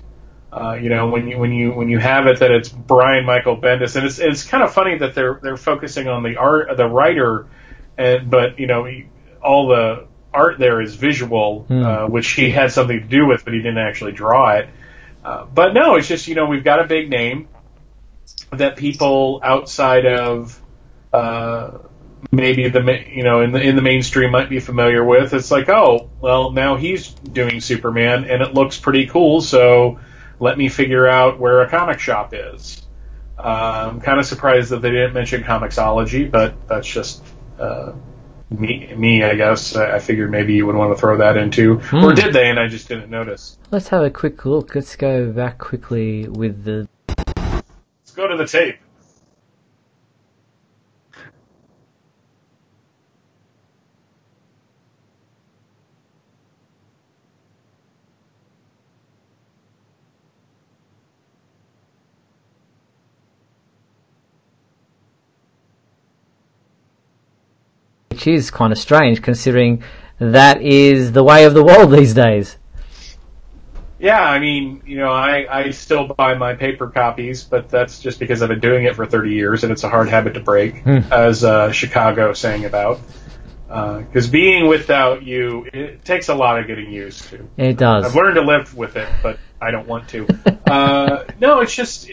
S2: When you have it that it's Brian Michael Bendis, and it's kind of funny that they're focusing on the writer, but all the art there is visual, which he had something to do with, but he didn't actually draw it. But no, it's just we've got a big name that people outside of maybe in the mainstream might be familiar with. It's like, oh, well, now he's doing Superman and it looks pretty cool, so let me figure out where a comic shop is. I'm kind of surprised that they didn't mention Comixology, but that's just me, I guess. I figured maybe you would want to throw that into, or did they, and I just didn't notice.
S1: Let's have a quick look. Let's go back quickly with the...
S2: Go to the tape.
S1: Which is kind of strange, considering that is the way of the world these days.
S2: Yeah, I mean, I still buy my paper copies, but that's just because I've been doing it for 30 years, and it's a hard habit to break, as Chicago sang about. Because being without you, it takes a lot of getting used to.
S1: It does.
S2: I've learned to live with it, but I don't want to. No, it's just,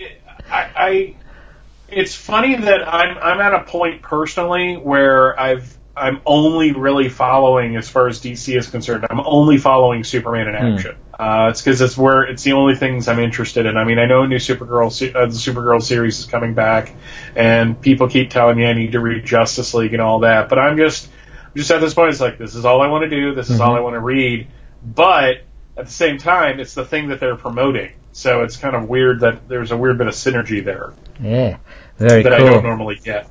S2: it's funny that I'm at a point personally where I'm only really following, as far as DC is concerned, I'm only following Superman in action. It's because it's the only things I'm interested in. I mean, I know a new the Supergirl series is coming back, and people keep telling me I need to read Justice League and all that, but I'm just at this point, it's like, this is all I want to do, this is all I want to read, but at the same time, it's the thing that they're promoting. So it's kind of weird that there's a weird bit of synergy there.
S1: Yeah, very
S2: that
S1: cool.
S2: I don't normally get.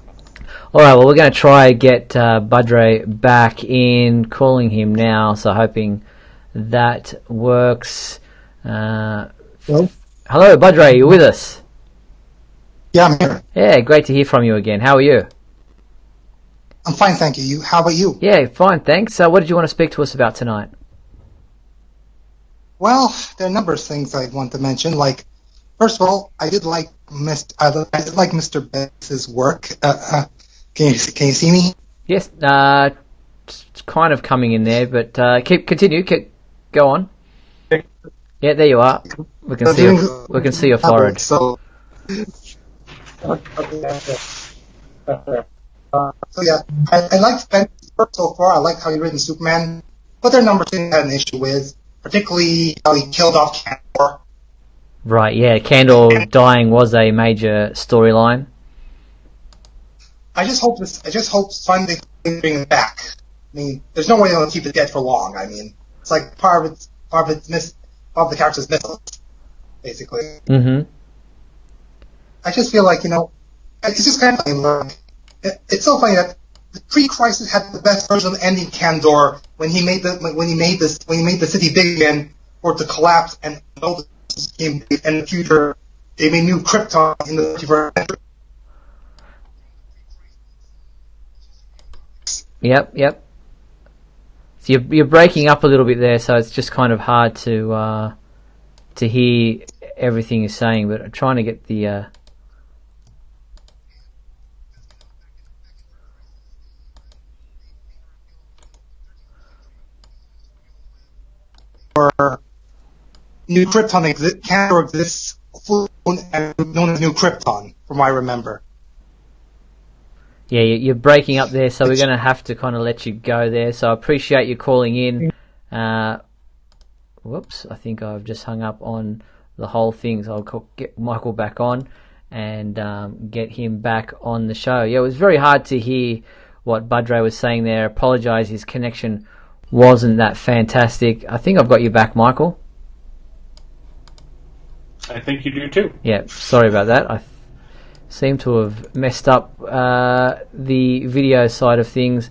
S1: All right, well, we're going to try get Budre back in, calling him now, so hoping that works.
S5: Hello?
S1: Hello, Budre, you with us?
S5: Yeah, I'm here.
S1: Yeah, great to hear from you again. How are you?
S5: I'm fine, thank you. How about you?
S1: Yeah, fine, thanks. So what did you want to speak to us about tonight?
S5: Well, there are a number of things I want to mention. Like, first of all, I did like Mr. Bess's work. Can you see me?
S1: Yes, it's kind of coming in there, but continue. Go on. Yeah, there you are. We can see your forehead.
S5: So yeah, I like Ben's work so far. I like how he written Superman, but there are a number of things I had an issue with, particularly how he killed off Candor.
S1: Right, yeah, Candor dying was a major storyline.
S5: I just hope finally they bring it back. I mean, there's no way they'll keep it dead for long. I mean, it's like part of the character's mythos, basically.
S1: Mm-hmm.
S5: I just feel like, it's just kind of funny. It's so funny that the pre-crisis had the best version of ending Candor when he made the city big again for it to collapse and know in the future they made new Krypton in the 21st century.
S1: Yep. So you're breaking up a little bit there, so it's just kind of hard to hear everything you're saying. But I'm trying to get the.
S5: Or New Krypton Candor exists and known as New Krypton, from what I remember.
S1: Yeah, you're breaking up there, so we're going to have to kind of let you go there. So I appreciate you calling in. Whoops, I think I've just hung up on the whole thing, so I'll get Michael back on and get him back on the show. Yeah, it was very hard to hear what Budre was saying there. Apologise, his connection wasn't that fantastic. I think I've got you back, Michael.
S2: I think you do too.
S1: Yeah, sorry about that. I seem to have messed up the video side of things,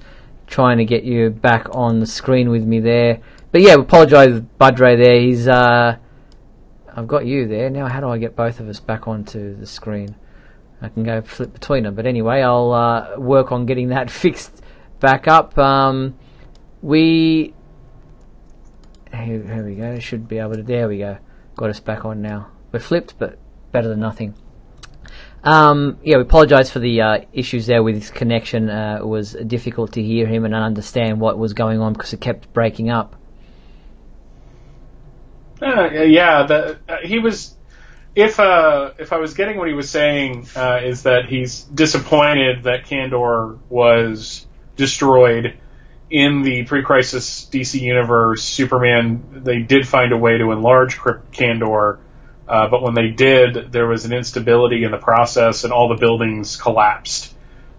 S1: trying to get you back on the screen with me there. But yeah, apologise, Budre there. He's I've got you there. Now how do I get both of us back onto the screen? I can go flip between them. But anyway, I'll work on getting that fixed back up. Here we go. Should be able to. There we go. Got us back on now. We're flipped, but better than nothing. Yeah, we apologise for the issues there with his connection. It was difficult to hear him and understand what was going on because it kept breaking up.
S2: He was. If I was getting what he was saying, is that he's disappointed that Candor was destroyed in the pre-crisis DC universe. Superman, they did find a way to enlarge Candor. But when they did, there was an instability in the process, and all the buildings collapsed.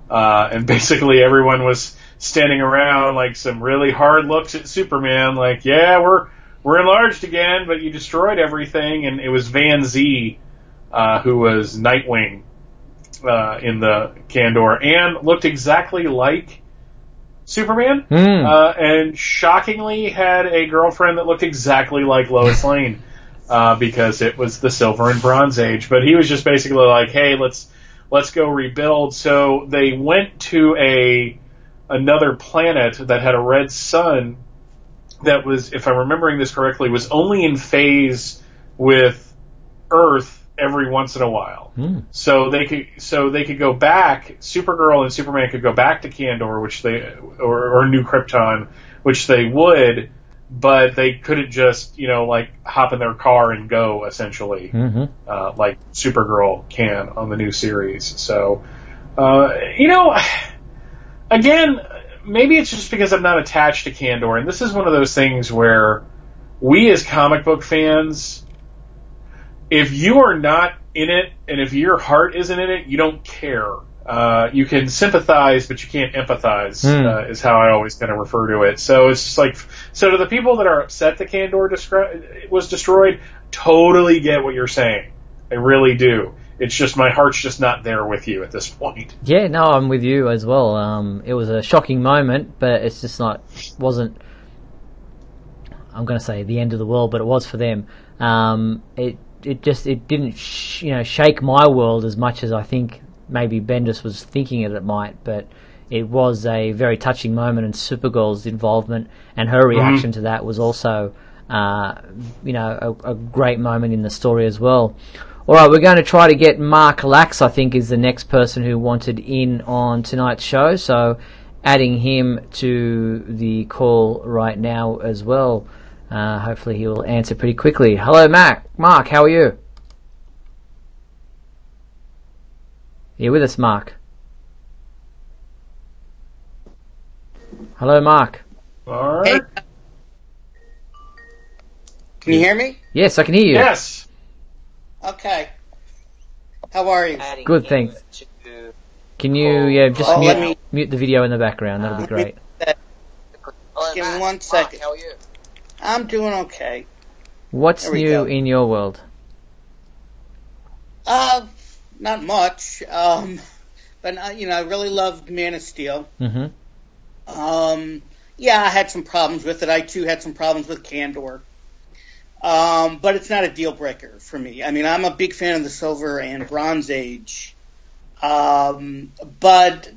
S2: And basically, everyone was standing around like some really hard looks at Superman, like, "Yeah, we're enlarged again, but you destroyed everything." And it was Van Z, who was Nightwing in the Candor, and looked exactly like Superman, and shockingly had a girlfriend that looked exactly like Lois Lane. Because it was the Silver and Bronze Age, but he was just basically like, "Hey, let's go rebuild." So they went to another planet that had a red sun that was, if I'm remembering this correctly, was only in phase with Earth every once in a while. So they could go back. Supergirl and Superman could go back to Candor, which or New Krypton, which they would. But they couldn't just, like hop in their car and go, essentially, like Supergirl can on the new series. So, again, maybe it's just because I'm not attached to Candor, and this is one of those things where we as comic book fans, if you are not in it, and if your heart isn't in it, you don't care. you can sympathize, but you can't empathize, is how I always kind of refer to it. So it's just like, so to the people that are upset that Kandor was destroyed, totally get what you're saying. I really do. It's just my heart's just not there with you at this point.
S1: Yeah, no, I'm with you as well. It was a shocking moment, but it's just wasn't, I'm going to say the end of the world, but it was for them. It didn't shake my world as much as I think maybe Bendis was thinking it might, but it was a very touching moment, and Supergirl's involvement and her reaction to that was also a great moment in the story as well. Alright, we're going to try to get Mark Lax, I think, is the next person who wanted in on tonight's show, so adding him to the call right now as well. Hopefully he will answer pretty quickly. Hello, Mark, how are you? You with us, Mark? Hello, Mark.
S2: All right.
S11: Hey. Can you hear me?
S1: Yes, I can hear you.
S2: Yes.
S11: Okay. How are you?
S1: Good, thanks. Can you just mute the video in the background? That'll be great.
S11: Give me 1 second. How are you? I'm doing okay.
S1: What's new in your world?
S11: Not much. But I really loved Man of Steel.
S1: Mm-hmm.
S11: Yeah, I had some problems with it. I too had some problems with Kandor. But it's not a deal breaker for me. I mean, I'm a big fan of the Silver and Bronze Age. But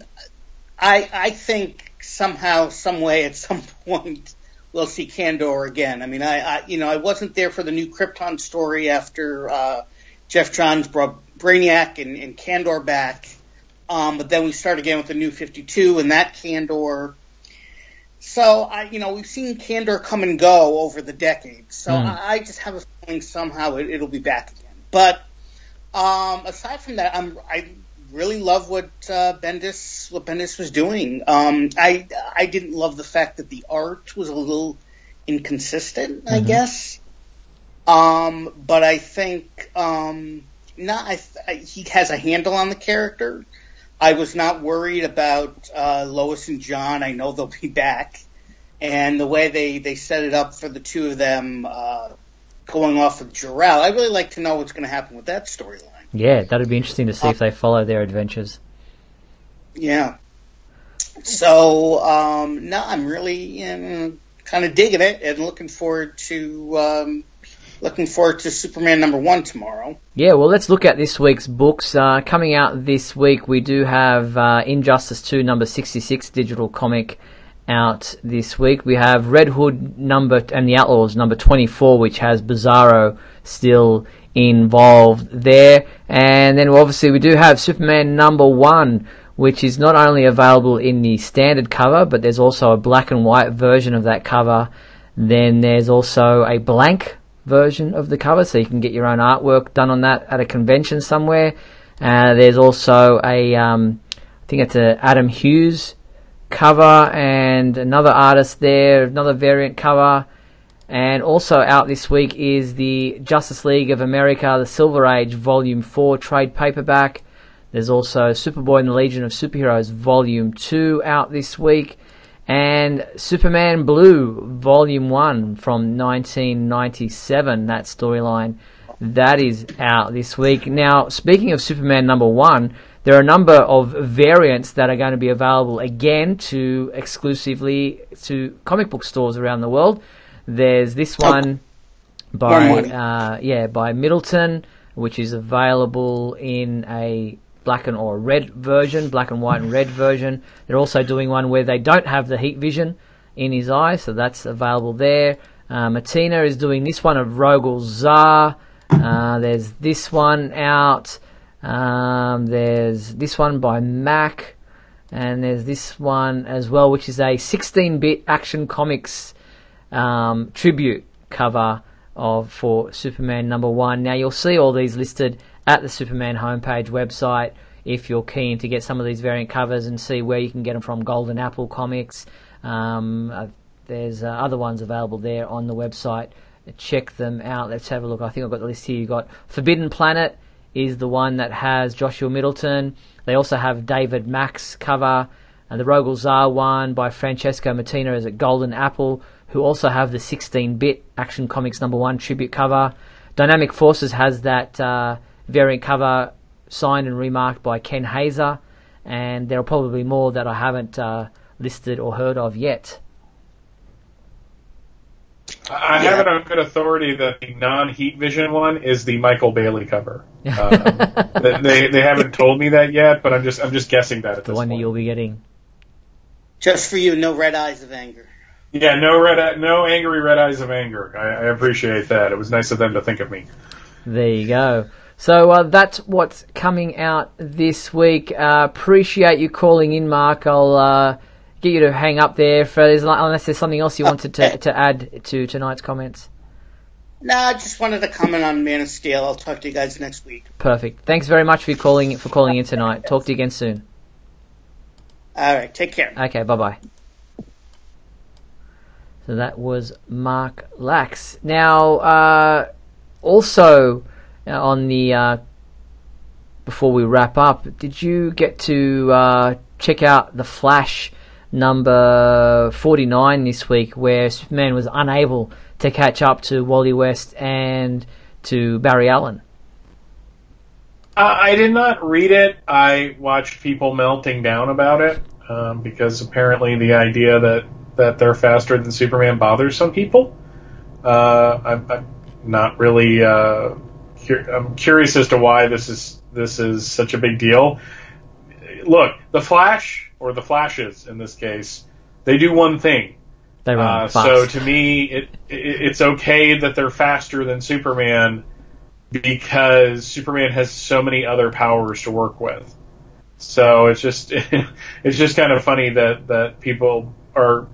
S11: I think somehow, some way, at some point, we'll see Kandor again. I mean, I wasn't there for the new Krypton story after Jeff Johns brought Brainiac and Kandor back. But then we start again with the New 52 and that Kandor. So we've seen Kandor come and go over the decades. So I just have a feeling somehow it'll be back again. But aside from that, I really love what Bendis was doing. I didn't love the fact that the art was a little inconsistent, I guess. But I think he has a handle on the character. I was not worried about Lois and John. I know they'll be back. And the way they set it up for the two of them going off with Jor-El, I really like to know what's going to happen with that storyline.
S1: Yeah, that'd be interesting to see if they follow their adventures.
S11: Yeah. So, I'm really kind of digging it and looking forward to Superman #1 tomorrow.
S1: Yeah, well, let's look at this week's books. Coming out this week, we do have Injustice 2 number 66 digital comic out this week. We have Red Hood and the Outlaws number 24, which has Bizarro still involved there. And then obviously we do have Superman #1, which is not only available in the standard cover, but there's also a black and white version of that cover. Then there's also a blank version of the cover, so you can get your own artwork done on that at a convention somewhere. There's also I think it's a Adam Hughes cover and another artist there, another variant cover. And also out this week is the Justice League of America, the Silver Age Volume 4 trade paperback. There's also Superboy and the Legion of Superheroes Volume 2 out this week. And Superman Blue Volume 1 from 1997, that storyline, that is out this week. Now, speaking of Superman #1, there are a number of variants that are going to be available again exclusively to comic book stores around the world. There's this one by Middleton, which is available in a black and white and red version. They're also doing one where they don't have the heat vision in his eye, so that's available there. Matina is doing this one of Rogol Zar. There's this one out. There's this one by Mac, and there's this one as well, which is a 16-bit Action Comics tribute cover for Superman #1. Now you'll see all these listed at the Superman homepage website if you're keen to get some of these variant covers and see where you can get them from. Golden Apple Comics. There's other ones available there on the website. Check them out. Let's have a look. I think I've got the list here. You've got Forbidden Planet, is the one that has Joshua Middleton. They also have David Mack's cover, and the Rogel Zar one by Francesco Martina is at Golden Apple, who also have the 16-bit Action Comics #1 tribute cover. Dynamic Forces has that variant cover signed and remarked by Ken Hazer, and there are probably more that I haven't listed or heard of yet.
S2: I have it on good authority that the non-Heat Vision one is the Michael Bailey cover. They haven't told me that yet, but I'm just guessing that at
S1: the
S2: this
S1: one
S2: point.
S1: that you'll be getting.
S11: Just for you, no red eyes of anger.
S2: Yeah, no angry red eyes of anger. I appreciate that. It was nice of them to think of me.
S1: There you go. So that's what's coming out this week. Appreciate you calling in, Mark. I'll get you to hang up there unless there's something else you wanted to add to tonight's comments.
S11: No, I just wanted to comment on Man of Steel. I'll talk to you guys next week.
S1: Perfect. Thanks very much for calling in tonight. Talk to you again soon.
S11: All right, take care.
S1: Okay, bye-bye. So that was Mark Lax. Now, also on the before we wrap up, did you get to check out The Flash number 49 this week, where Superman was unable to catch up to Wally West and to Barry Allen?
S2: I did not read it. I watched people melting down about it because apparently the idea that they're faster than Superman bothers some people. I'm not really. I'm curious as to why this is such a big deal. Look, the Flash, or the Flashes in this case, they do one thing.
S1: They run fast.
S2: So to me, it's okay that they're faster than Superman because Superman has so many other powers to work with. So it's just kind of funny that people are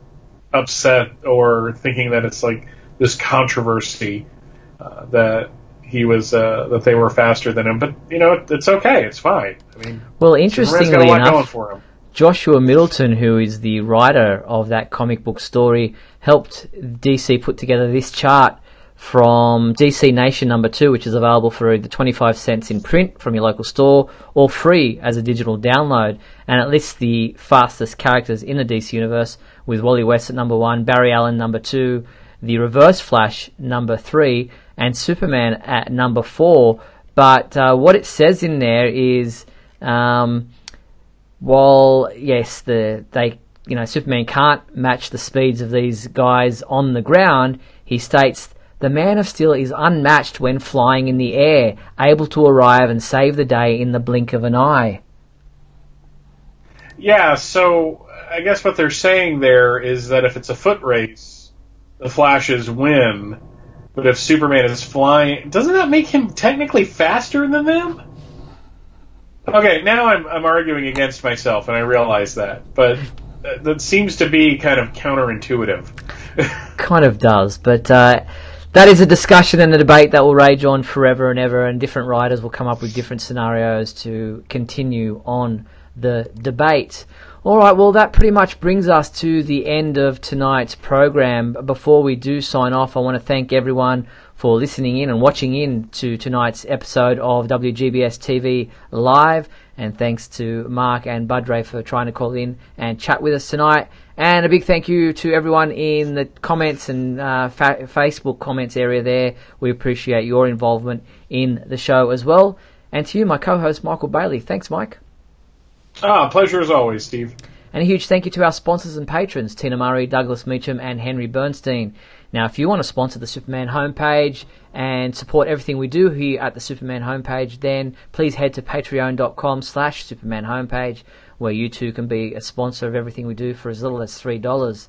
S2: upset or thinking that it's like this controversy that he was that they were faster than him. But it's okay. It's fine. I mean,
S1: well, interestingly
S2: got a lot
S1: enough,
S2: going for him.
S1: Joshua Middleton, who is the writer of that comic book story, helped DC put together this chart from DC Nation #2, which is available for either 25 cents in print from your local store or free as a digital download. And it lists the fastest characters in the DC universe, with Wally West at #1, Barry Allen #2, the Reverse Flash #3, and Superman at #4. But what it says in there is, while yes, Superman can't match the speeds of these guys on the ground, he states the Man of Steel is unmatched when flying in the air, able to arrive and save the day in the blink of an eye.
S2: Yeah, so I guess what they're saying there is that if it's a foot race, the Flashes win. But if Superman is flying, doesn't that make him technically faster than them? Okay, now I'm arguing against myself, and I realize that. But that seems to be kind of counterintuitive.
S1: Kind of does, but that is a discussion and a debate that will rage on forever and ever, and different writers will come up with different scenarios to continue on the debate. Alright, well that pretty much brings us to the end of tonight's program. Before we do sign off, I want to thank everyone for listening in and watching in to tonight's episode of WGBS TV Live, and thanks to Mark and Budray for trying to call in and chat with us tonight. And a big thank you to everyone in the comments and Facebook comments area there. We appreciate your involvement in the show as well. And to you, my co-host Michael Bailey. Thanks, Mike.
S2: Pleasure as always, Steve.
S1: And a huge thank you to our sponsors and patrons, Tina Murray, Douglas Meacham, and Henry Bernstein. Now, if you want to sponsor the Superman homepage and support everything we do here at the Superman homepage, then please head to patreon.com/Superman homepage, where you too can be a sponsor of everything we do for as little as $3.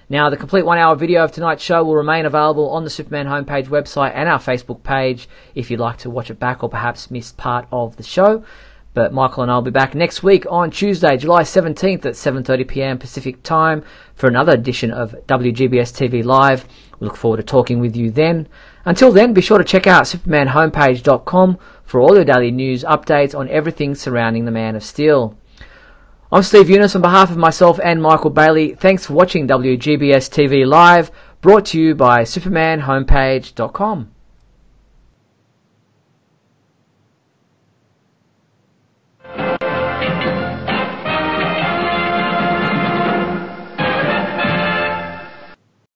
S1: Now, the complete 1-hour video of tonight's show will remain available on the Superman homepage website and our Facebook page if you'd like to watch it back or perhaps miss part of the show. But Michael and I will be back next week on Tuesday, July 17th at 7:30 p.m. Pacific Time for another edition of WGBS TV Live. We look forward to talking with you then. Until then, be sure to check out supermanhomepage.com for all your daily news updates on everything surrounding the Man of Steel. I'm Steve Eunice on behalf of myself and Michael Bailey. Thanks for watching WGBS TV Live, brought to you by supermanhomepage.com.